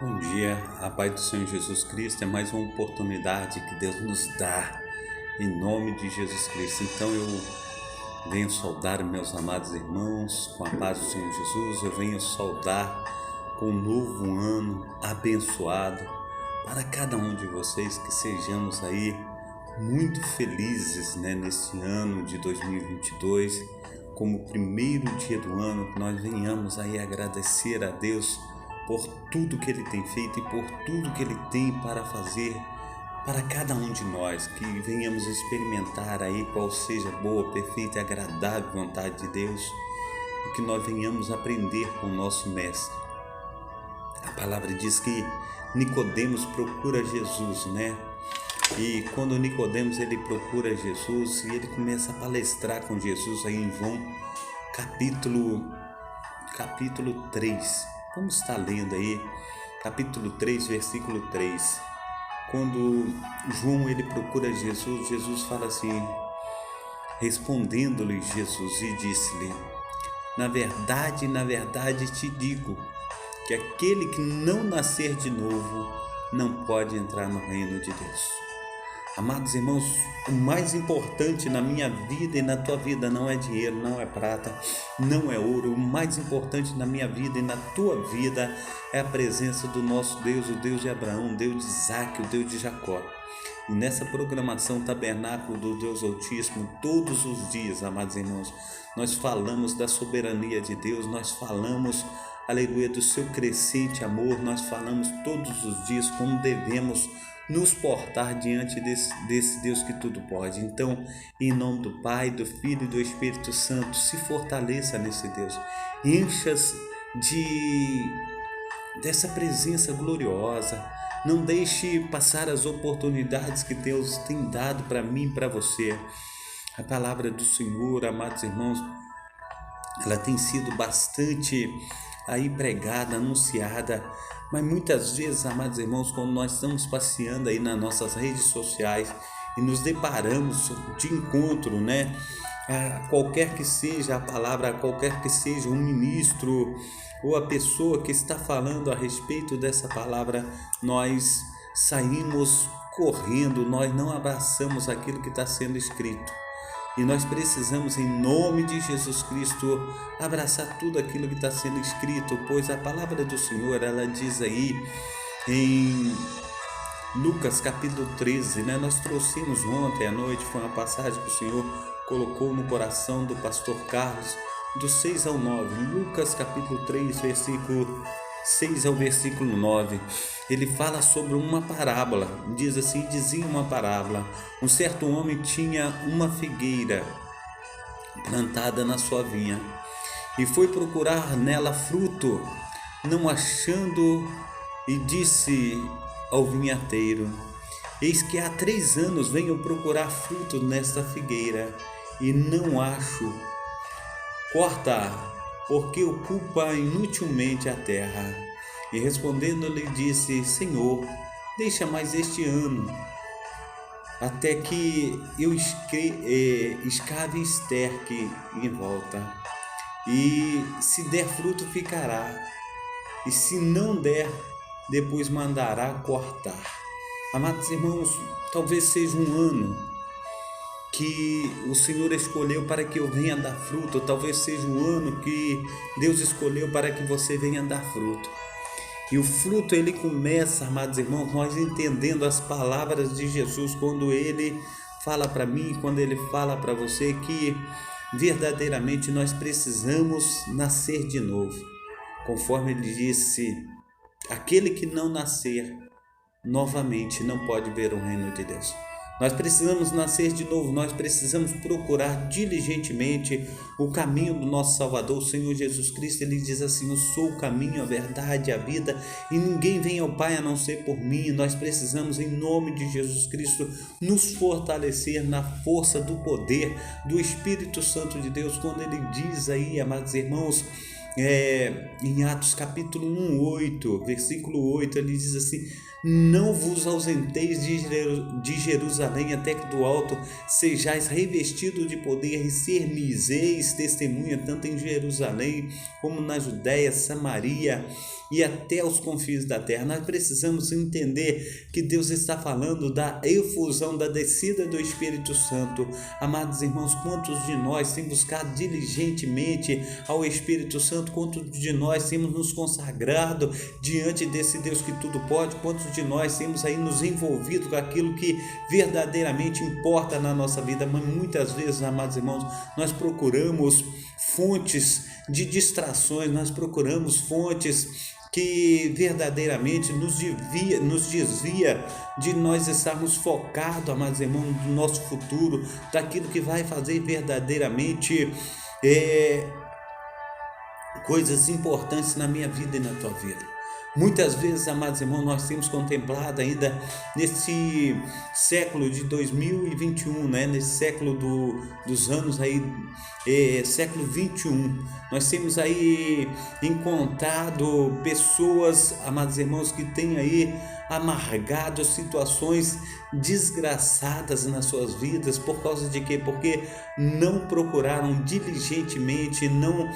Bom dia, a paz do Senhor Jesus Cristo é mais uma oportunidade que Deus nos dá, em nome de Jesus Cristo. Então eu venho saudar meus amados irmãos com a paz do Senhor Jesus, eu venho saudar com um novo ano abençoado para cada um de vocês, que sejamos aí muito felizes, nesse ano de 2022, como primeiro dia do ano, que nós venhamos aí agradecer a Deus por tudo que Ele tem feito e por tudo que Ele tem para fazer para cada um de nós, que venhamos experimentar aí qual seja a boa, perfeita e agradável vontade de Deus, e que nós venhamos aprender com o nosso Mestre. A palavra diz que Nicodemos procura Jesus, E quando Nicodemos ele procura Jesus e ele começa a palestrar com Jesus aí em João capítulo 3. Vamos estar lendo aí capítulo 3, versículo 3. Quando João ele procura Jesus, Jesus fala assim, respondendo-lhe Jesus e disse-lhe: na verdade te digo que aquele que não nascer de novo não pode entrar no reino de Deus. Amados irmãos, o mais importante na minha vida e na tua vida não é dinheiro, não é prata, não é ouro. O mais importante na minha vida e na tua vida é a presença do nosso Deus, o Deus de Abraão, o Deus de Isaac, o Deus de Jacó. E nessa programação Tabernáculo do Deus Altíssimo, todos os dias, amados irmãos, nós falamos da soberania de Deus, nós falamos, aleluia, do seu crescente amor, nós falamos todos os dias como devemos nos portar diante desse Deus que tudo pode. Então, em nome do Pai, do Filho e do Espírito Santo, se fortaleça nesse Deus, encha-se dessa presença gloriosa. Não deixe passar as oportunidades que Deus tem dado para mim e para você. A palavra do Senhor, amados irmãos, ela tem sido bastante aí pregada, anunciada, mas muitas vezes, amados irmãos, quando nós estamos passeando aí nas nossas redes sociais e nos deparamos de encontro, a qualquer que seja a palavra, a qualquer que seja um ministro ou a pessoa que está falando a respeito dessa palavra, nós saímos correndo, nós não abraçamos aquilo que está sendo escrito. E nós precisamos, em nome de Jesus Cristo, abraçar tudo aquilo que está sendo escrito, pois a palavra do Senhor, ela diz aí em Lucas capítulo 13, Nós trouxemos ontem à noite, foi uma passagem que o Senhor colocou no coração do pastor Carlos, do 6 ao 9, Lucas capítulo 3, versículo 6 ao versículo 9, ele fala sobre uma parábola, diz assim, dizia uma parábola, um certo homem tinha uma figueira plantada na sua vinha, e foi procurar nela fruto, não achando, e disse ao vinhateiro: eis que há 3 anos venho procurar fruto nesta figueira, e não acho, corta-a, porque ocupa inutilmente a terra. E respondendo-lhe disse: Senhor, deixa mais este ano, até que eu escave e esterque em volta, e se der fruto ficará, e se não der, depois mandará cortar. Amados irmãos, talvez seja um ano que o Senhor escolheu para que eu venha dar fruto, talvez seja um ano que Deus escolheu para que você venha dar fruto. E o fruto ele começa, amados irmãos, nós entendendo as palavras de Jesus, quando ele fala para mim, quando ele fala para você que verdadeiramente nós precisamos nascer de novo. Conforme ele disse, aquele que não nascer novamente não pode ver o reino de Deus. Nós precisamos nascer de novo, nós precisamos procurar diligentemente o caminho do nosso Salvador, o Senhor Jesus Cristo. Ele diz assim: eu sou o caminho, a verdade e a vida, e ninguém vem ao Pai a não ser por mim. Nós precisamos, em nome de Jesus Cristo, nos fortalecer na força do poder do Espírito Santo de Deus, quando ele diz aí, amados irmãos, em Atos capítulo 1:8, versículo 8, ele diz assim: não vos ausenteis de Jerusalém até que do alto sejais revestidos de poder, e ser-me-eis testemunha tanto em Jerusalém como na Judéia, Samaria e até os confins da terra. Nós precisamos entender que Deus está falando da efusão, da descida do Espírito Santo. Amados irmãos, quantos de nós temos buscado diligentemente ao Espírito Santo? Quantos de nós temos nos consagrado diante desse Deus que tudo pode? Quantos de nós temos aí nos envolvido com aquilo que verdadeiramente importa na nossa vida? Mas muitas vezes, amados irmãos, nós procuramos fontes de distrações, nós procuramos fontes que verdadeiramente nos desvia de nós estarmos focados, amados irmãos, no nosso futuro, daquilo que vai fazer verdadeiramente coisas importantes na minha vida e na tua vida. Muitas vezes, amados irmãos, nós temos contemplado ainda nesse século de 2021, nesse século dos anos aí, século 21, nós temos aí encontrado pessoas, amados irmãos, que têm aí amargado situações desgraçadas nas suas vidas. Por causa de quê? Porque não procuraram diligentemente, não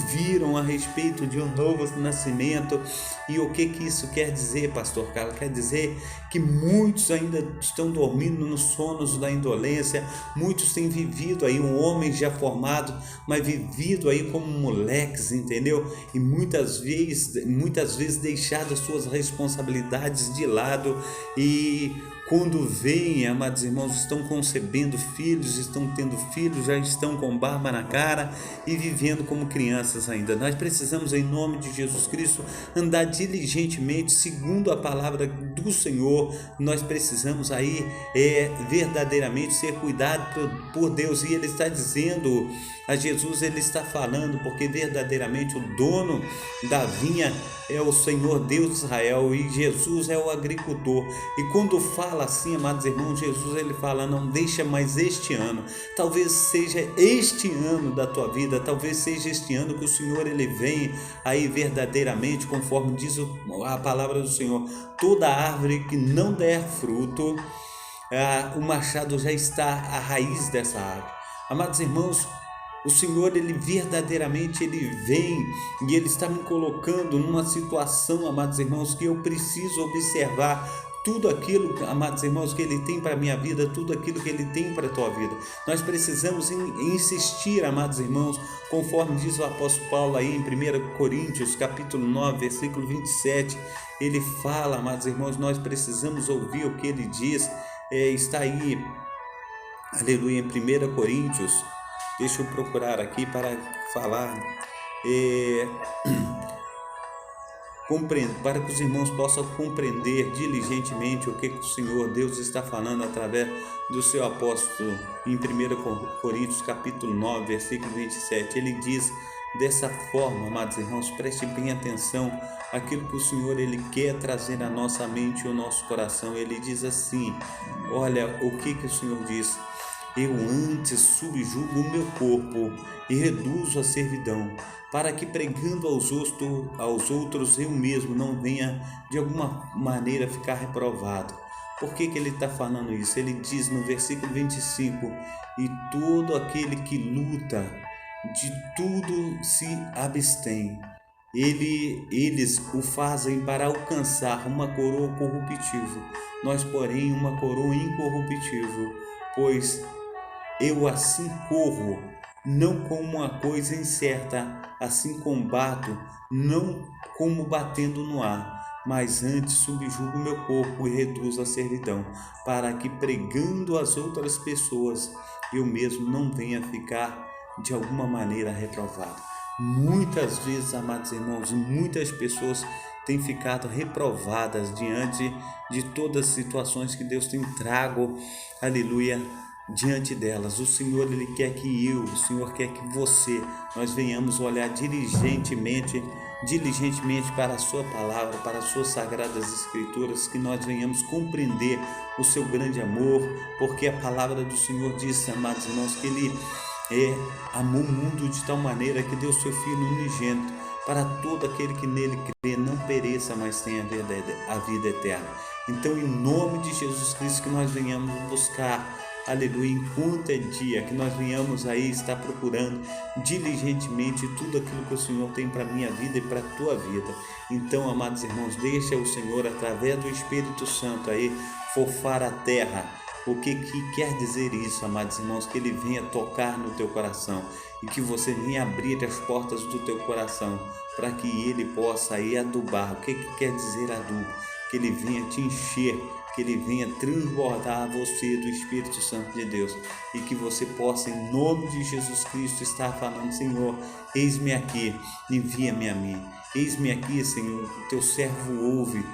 viram a respeito de um novo nascimento. E o que isso quer dizer, pastor Carlos? Quer dizer que muitos ainda estão dormindo nos sonos da indolência, muitos têm vivido aí, um homem já formado, mas vivido aí como moleques, entendeu? E muitas vezes deixado as suas responsabilidades de lado, e quando vêm, amados irmãos, estão concebendo filhos, estão tendo filhos, já estão com barba na cara e vivendo como crianças ainda. Nós precisamos, em nome de Jesus Cristo, andar diligentemente segundo a palavra do Senhor. Nós precisamos aí verdadeiramente ser cuidados por Deus. E Ele está dizendo a Jesus, Ele está falando, porque verdadeiramente o dono da vinha é o Senhor Deus de Israel, e Jesus é o agricultor. E quando fala assim, amados irmãos, Jesus ele fala: não deixa mais este ano. Talvez seja este ano da tua vida, talvez seja este ano que o Senhor ele vem aí verdadeiramente, conforme diz a palavra do Senhor: toda árvore que não der fruto, o machado já está à raiz dessa árvore. Amados irmãos, o Senhor, Ele verdadeiramente, Ele vem e Ele está me colocando numa situação, amados irmãos, que eu preciso observar tudo aquilo, amados irmãos, que Ele tem para a minha vida, tudo aquilo que Ele tem para a tua vida. Nós precisamos insistir, amados irmãos, conforme diz o apóstolo Paulo aí em 1 Coríntios, capítulo 9, versículo 27, ele fala, amados irmãos, nós precisamos ouvir o que ele diz, está aí, aleluia, em 1 Coríntios, deixa eu procurar aqui para falar, para que os irmãos possam compreender diligentemente o que o Senhor Deus está falando através do seu apóstolo em 1 Coríntios capítulo 9, versículo 27. Ele diz dessa forma, amados irmãos, preste bem atenção àquilo que o Senhor ele quer trazer à nossa mente e ao nosso coração. Ele diz assim, olha o que o Senhor diz: eu antes subjugo o meu corpo e reduzo a servidão, para que pregando aos outros eu mesmo não venha de alguma maneira ficar reprovado. Por que ele está falando isso? Ele diz no versículo 25, e todo aquele que luta de tudo se abstém. Eles o fazem para alcançar uma coroa corruptível, nós porém uma coroa incorruptível, pois eu assim corro, não como uma coisa incerta, assim combato, não como batendo no ar, mas antes subjugo meu corpo e reduzo a servidão, para que pregando às outras pessoas, eu mesmo não venha ficar de alguma maneira reprovado. Muitas vezes, amados irmãos, muitas pessoas têm ficado reprovadas diante de todas as situações que Deus tem trago, aleluia, diante delas. O Senhor ele quer que o Senhor quer que você, nós venhamos olhar diligentemente para a sua palavra, para as suas sagradas escrituras, que nós venhamos compreender o seu grande amor, porque a palavra do Senhor diz, amados irmãos, que amou o mundo de tal maneira que deu seu Filho unigênito, para todo aquele que nele crê não pereça, mas tenha a vida eterna. Então, em nome de Jesus Cristo, que nós venhamos buscar, aleluia, enquanto é dia, que nós venhamos aí estar procurando diligentemente tudo aquilo que o Senhor tem para a minha vida e para a tua vida. Então, amados irmãos, deixa o Senhor, através do Espírito Santo aí, fofar a terra. O que quer dizer isso, amados irmãos? Que Ele venha tocar no teu coração e que você venha abrir as portas do teu coração para que Ele possa aí adubar. O que quer dizer adubo? Que Ele venha te encher, que Ele venha transbordar você do Espírito Santo de Deus e que você possa, em nome de Jesus Cristo, estar falando: Senhor, eis-me aqui, envia-me a mim. Eis-me aqui, Senhor, o teu servo ouve.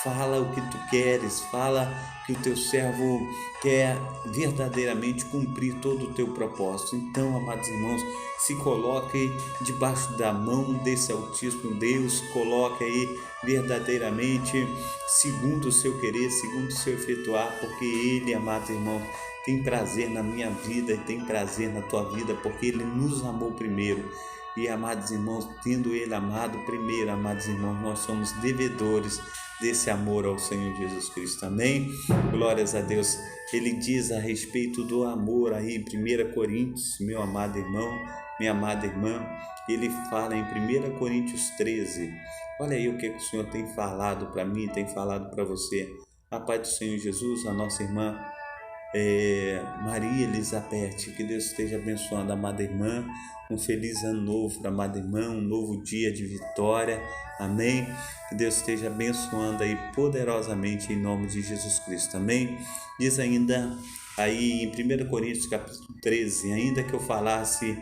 Fala o que tu queres, fala que o teu servo quer verdadeiramente cumprir todo o teu propósito. Então, amados irmãos, se coloque debaixo da mão desse Altíssimo Deus, coloque aí verdadeiramente segundo o seu querer, segundo o seu efetuar, porque Ele, amados irmãos, tem prazer na minha vida e tem prazer na tua vida, porque Ele nos amou primeiro. E, amados irmãos, tendo Ele amado primeiro, amados irmãos, nós somos devedores desse amor ao Senhor Jesus Cristo. Amém? Glórias a Deus. Ele diz a respeito do amor aí em 1 Coríntios, meu amado irmão, minha amada irmã, ele fala em 1 Coríntios 13. Olha aí o que o Senhor tem falado para mim, tem falado para você. A paz do Senhor Jesus, a nossa irmã Maria Elizabeth, que Deus esteja abençoando a amada irmã, um feliz ano novo para a amada irmã, um novo dia de vitória, amém? Que Deus esteja abençoando aí poderosamente em nome de Jesus Cristo, amém? Diz ainda aí em 1 Coríntios capítulo 13, ainda que eu falasse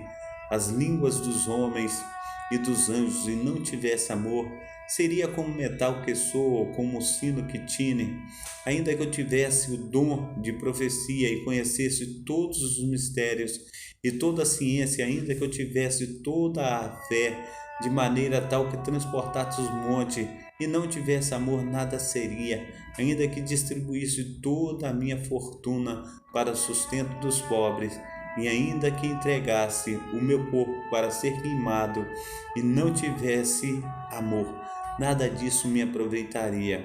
as línguas dos homens e dos anjos e não tivesse amor, seria como metal que soa ou como sino que tine. Ainda que eu tivesse o dom de profecia e conhecesse todos os mistérios e toda a ciência, ainda que eu tivesse toda a fé, de maneira tal que transportasse os montes e não tivesse amor, nada seria. Ainda que distribuísse toda a minha fortuna para o sustento dos pobres, e ainda que entregasse o meu corpo para ser queimado e não tivesse amor, nada disso me aproveitaria.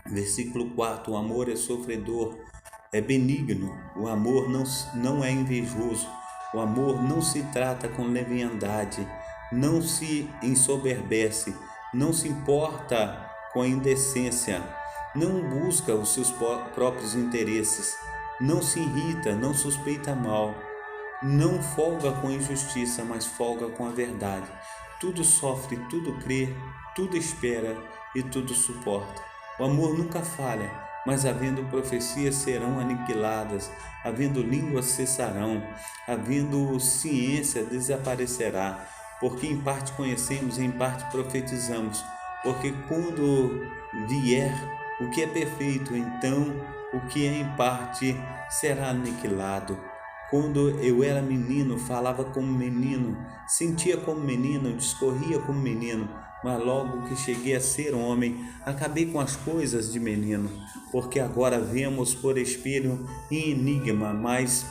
Versículo 4, o amor é sofredor, é benigno, o amor não é invejoso, o amor não se trata com leviandade, não se ensoberbece, não se importa com a indecência, não busca os seus próprios interesses, não se irrita, não suspeita mal, não folga com a injustiça, mas folga com a verdade. Tudo sofre, tudo crê, tudo espera e tudo suporta. O amor nunca falha, mas havendo profecias serão aniquiladas, havendo línguas cessarão, havendo ciência desaparecerá, porque em parte conhecemos, em parte profetizamos, porque quando vier o que é perfeito, então o que é em parte será aniquilado. Quando eu era menino, falava como menino, sentia como menino, discorria como menino, mas logo que cheguei a ser homem, acabei com as coisas de menino, porque agora vemos por espelho em enigma, mas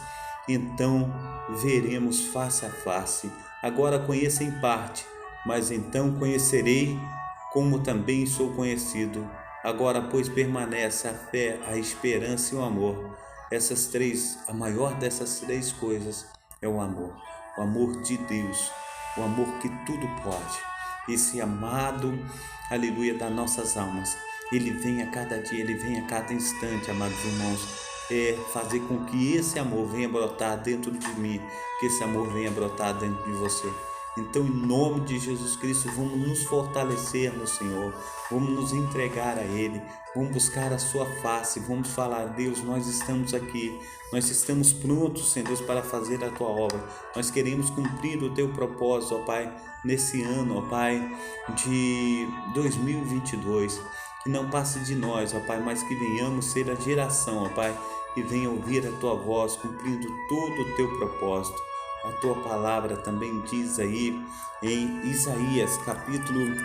então veremos face a face. Agora conheço em parte, mas então conhecerei como também sou conhecido. Agora, pois, permanece a fé, a esperança e o amor. Essas três, a maior dessas três coisas é o amor de Deus, o amor que tudo pode. Esse amado, aleluia, das nossas almas, ele vem a cada dia, ele vem a cada instante, amados irmãos, fazer com que esse amor venha brotar dentro de mim, que esse amor venha brotar dentro de você. Então, em nome de Jesus Cristo, vamos nos fortalecer no Senhor, vamos nos entregar a Ele, vamos buscar a sua face, vamos falar: Deus, nós estamos aqui, nós estamos prontos, Senhor Deus, para fazer a tua obra, nós queremos cumprir o teu propósito, ó Pai, nesse ano, ó Pai, de 2022, que não passe de nós, ó Pai, mas que venhamos ser a geração, ó Pai, que venha ouvir a tua voz, cumprindo todo o teu propósito. A tua palavra também diz aí em Isaías capítulo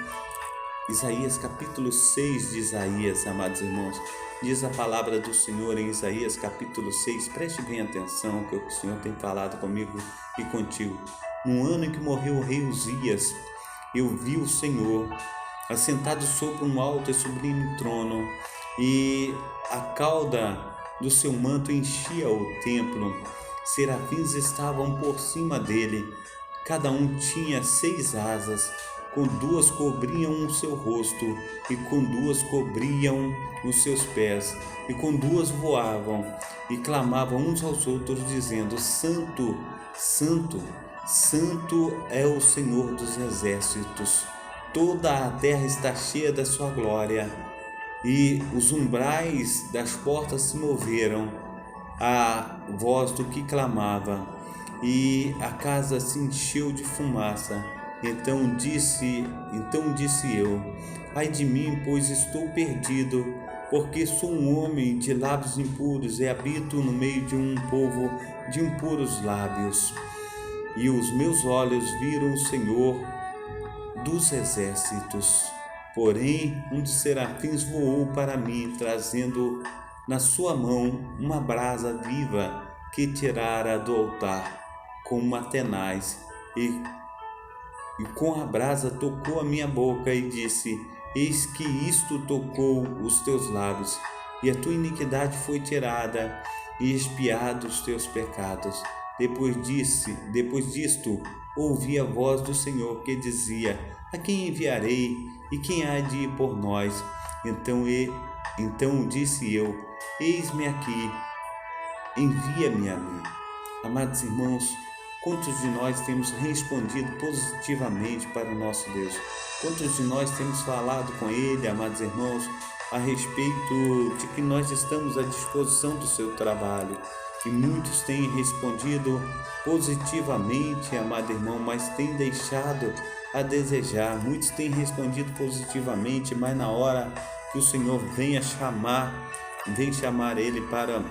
Isaías capítulo 6 de Isaías, amados irmãos. Diz a palavra do Senhor em Isaías capítulo 6, preste bem atenção que o Senhor tem falado comigo e contigo. No ano em que morreu o rei Uzias, eu vi o Senhor assentado sobre um alto e sublime trono, e a cauda do seu manto enchia o templo. Serafins estavam por cima dele, cada um tinha 6 asas, com 2 cobriam o seu rosto, e com 2 cobriam os seus pés, e com 2 voavam, e clamavam uns aos outros, dizendo: Santo, Santo, Santo é o Senhor dos exércitos, toda a terra está cheia da sua glória. E os umbrais das portas se moveram à voz do que clamava, e a casa se encheu de fumaça. Então disse eu: ai de mim, pois estou perdido, porque sou um homem de lábios impuros e habito no meio de um povo de impuros lábios. E os meus olhos viram o Senhor dos exércitos. Porém, um dos serafins voou para mim, trazendo na sua mão uma brasa viva que tirara do altar com uma tenaz, e com a brasa tocou a minha boca e disse: eis que isto tocou os teus lábios, e a tua iniquidade foi tirada, e expiados os teus pecados. Depois disto, ouvi a voz do Senhor que dizia: a quem enviarei, e quem há de ir por nós? Então disse eu: eis-me aqui, envia-me a mim. Amados irmãos, quantos de nós temos respondido positivamente para o nosso Deus? Quantos de nós temos falado com Ele, amados irmãos, a respeito de que nós estamos à disposição do seu trabalho? E muitos têm respondido positivamente, amado irmão, mas têm deixado a desejar. Muitos têm respondido positivamente, mas na hora que o Senhor vem chamar ele para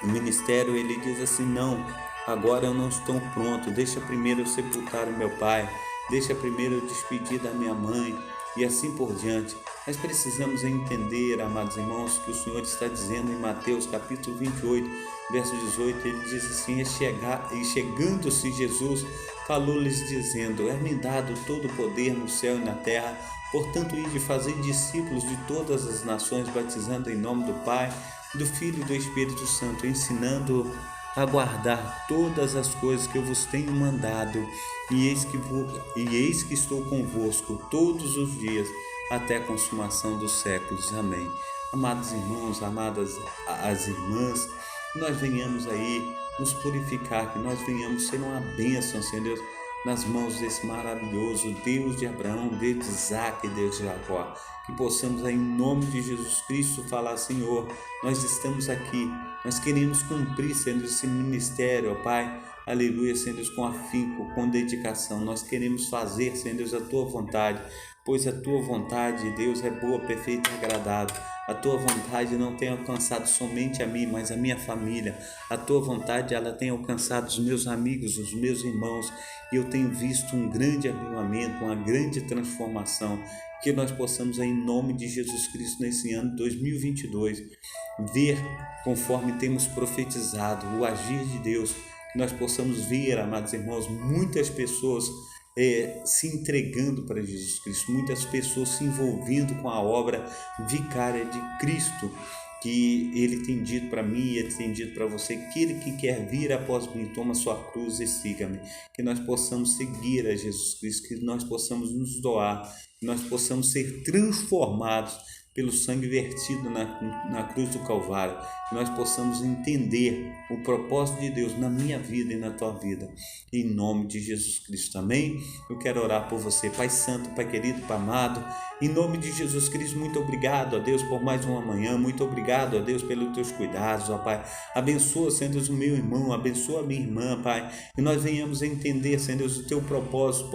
o ministério, ele diz assim: não, agora eu não estou pronto, deixa primeiro eu sepultar o meu pai, deixa primeiro eu despedir da minha mãe, e assim por diante. Nós precisamos entender, amados irmãos, que o Senhor está dizendo em Mateus capítulo 28, verso 18, ele diz assim: e chegando-se Jesus, falou-lhes dizendo: é-me dado todo o poder no céu e na terra, portanto ide fazer discípulos de todas as nações, batizando em nome do Pai, do Filho e do Espírito Santo, ensinando a guardar todas as coisas que eu vos tenho mandado, e eis que estou convosco todos os dias, até a consumação dos séculos. Amém. Amados irmãos, amadas as irmãs, que nós venhamos aí nos purificar, que nós venhamos ser uma bênção, Senhor Deus, nas mãos desse maravilhoso Deus de Abraão, Deus de Isaac e Deus de Jacó. Que possamos aí, em nome de Jesus Cristo, falar: Senhor, nós estamos aqui, nós queremos cumprir, Senhor, esse ministério, ó Pai, aleluia, Senhor Deus, com afinco, com dedicação. Nós queremos fazer, Senhor Deus, a Tua vontade, pois a Tua vontade, Deus, é boa, perfeita e agradável. A Tua vontade não tem alcançado somente a mim, mas a minha família. A Tua vontade, ela tem alcançado os meus amigos, os meus irmãos, e eu tenho visto um grande avivamento, uma grande transformação. Que nós possamos, em nome de Jesus Cristo, nesse ano 2022, ver, conforme temos profetizado, o agir de Deus. Que nós possamos ver, amados irmãos, muitas pessoas se entregando para Jesus Cristo, muitas pessoas se envolvendo com a obra vicária de Cristo, que Ele tem dito para mim, Ele tem dito para você: aquele que quer vir após mim, toma sua cruz e siga-me. Que nós possamos seguir a Jesus Cristo, que nós possamos nos doar, que nós possamos ser transformados pelo sangue vertido na cruz do Calvário, que nós possamos entender o propósito de Deus na minha vida e na tua vida, em nome de Jesus Cristo. Amém? Eu quero orar por você, Pai Santo, Pai querido, Pai amado, em nome de Jesus Cristo. Muito obrigado, ó Deus, por mais uma manhã. Muito obrigado, ó Deus, pelos teus cuidados, ó Pai. Abençoa, Senhor Deus, o meu irmão, abençoa a minha irmã, Pai, que nós venhamos a entender, Senhor Deus, o teu propósito,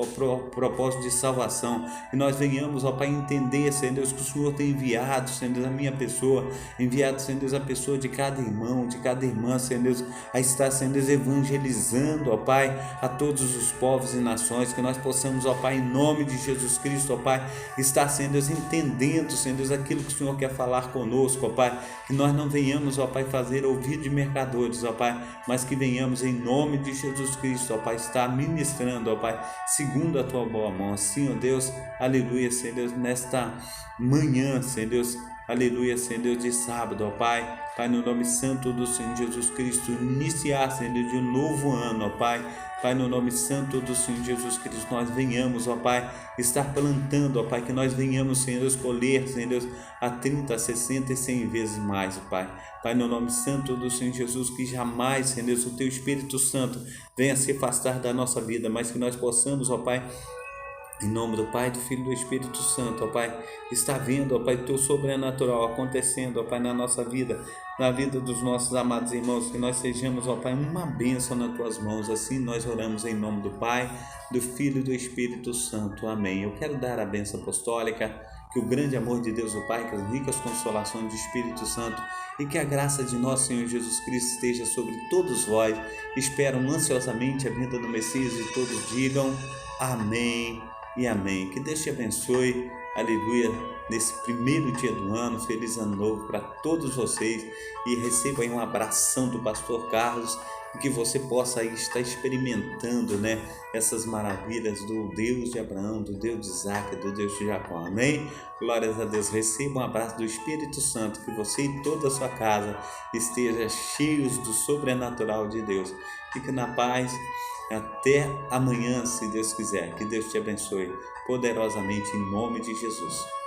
propósito de salvação, que nós venhamos, ó Pai, entender, Senhor Deus, que o Senhor tem enviado enviado, Senhor Deus, a minha pessoa, enviado, Senhor Deus, a pessoa de cada irmão, de cada irmã, Senhor Deus, a estar, Senhor Deus, evangelizando, ó Pai, a todos os povos e nações, que nós possamos, ó Pai, em nome de Jesus Cristo, ó Pai, estar, Senhor Deus, entendendo, Senhor Deus, aquilo que o Senhor quer falar conosco, ó Pai, que nós não venhamos, ó Pai, fazer ouvido de mercadores, ó Pai, mas que venhamos em nome de Jesus Cristo, ó Pai, estar ministrando, ó Pai, segundo a tua boa mão, assim, ó Deus, aleluia, Senhor Deus, nesta manhã, Senhor Deus, aleluia, Senhor Deus, de sábado, ó Pai, Pai, no nome santo do Senhor Jesus Cristo, iniciar, Senhor Deus, de um novo ano, ó Pai, Pai, no nome santo do Senhor Jesus Cristo, nós venhamos, ó Pai, estar plantando, ó Pai, que nós venhamos, Senhor Deus, colher, Senhor Deus, a 30, 60 e 100 vezes mais, ó Pai. Pai, no nome santo do Senhor Jesus, que jamais, Senhor Deus, o Teu Espírito Santo venha se afastar da nossa vida, mas que nós possamos, ó Pai, em nome do Pai, do Filho e do Espírito Santo, ó Pai, está vendo, ó Pai, Teu sobrenatural acontecendo, ó Pai, na nossa vida, na vida dos nossos amados irmãos, que nós sejamos, ó Pai, uma bênção nas Tuas mãos, assim nós oramos em nome do Pai, do Filho e do Espírito Santo, amém. Eu quero dar a bênção apostólica, que o grande amor de Deus o Pai, que as ricas consolações do Espírito Santo e que a graça de nosso Senhor Jesus Cristo esteja sobre todos vós. Esperam ansiosamente a vinda do Messias e todos digam amém e amém. Que Deus te abençoe, aleluia, nesse primeiro dia do ano, feliz ano novo para todos vocês e receba aí um abração do pastor Carlos e que você possa aí estar experimentando, né, essas maravilhas do Deus de Abraão, do Deus de Isaac, do Deus de Jacó, amém? Glórias a Deus, receba um abraço do Espírito Santo, que você e toda a sua casa estejam cheios do sobrenatural de Deus. Fique na paz. Até amanhã, se Deus quiser. Que Deus te abençoe poderosamente em nome de Jesus.